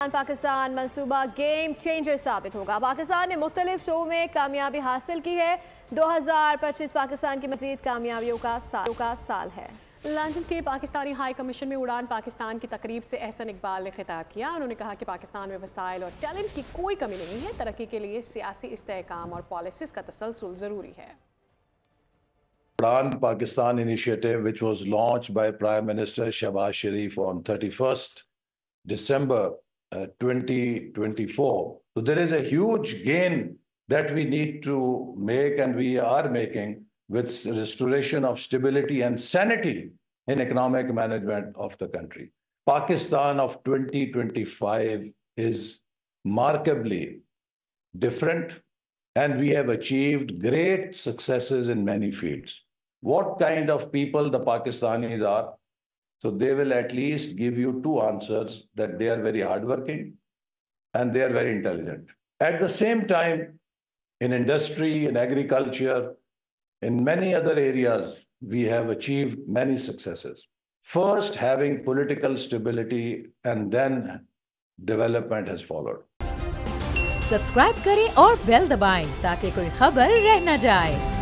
पाकिस्तान मंसूबा game changer साबित होगा। पाकिस्तान ने मुख्तलिफ शो में कामयाबी हासिल की है। 2025 पाकिस्तान की मजीद कामयाबियों का साल है। लंदन के पाकिस्तानी हाई कमीशन में उड़ान पाकिस्तान की तकरीब से एहसन इकबाल ने खिताब किया। उन्होंने कहा कि पाकिस्तान में वसाइल और टैलेंट की कोई कमी नहीं है। तरक्की के लिए सियासी इस्तेहकाम और पॉलिसीज का तसलसल जरूरी है। Udan Pakistan initiative, which was launched by Prime Minister Shehbaz Sharif on 31st December 2024. So there is a huge gain that we need to make, and we are making, with restoration of stability and sanity in economic management of the country. Pakistan of 2025 is markedly different, and we have achieved great successes in many fields. What kind of people the Pakistanis are? So they will at least give you two answers, that they are very hardworking and they are very intelligent. At the same time, in industry, in agriculture, in many other areas, we have achieved many successes. First, having political stability, and then development has followed. Subscribe करें और bell दबाएं ताकि कोई खबर रह न जाए।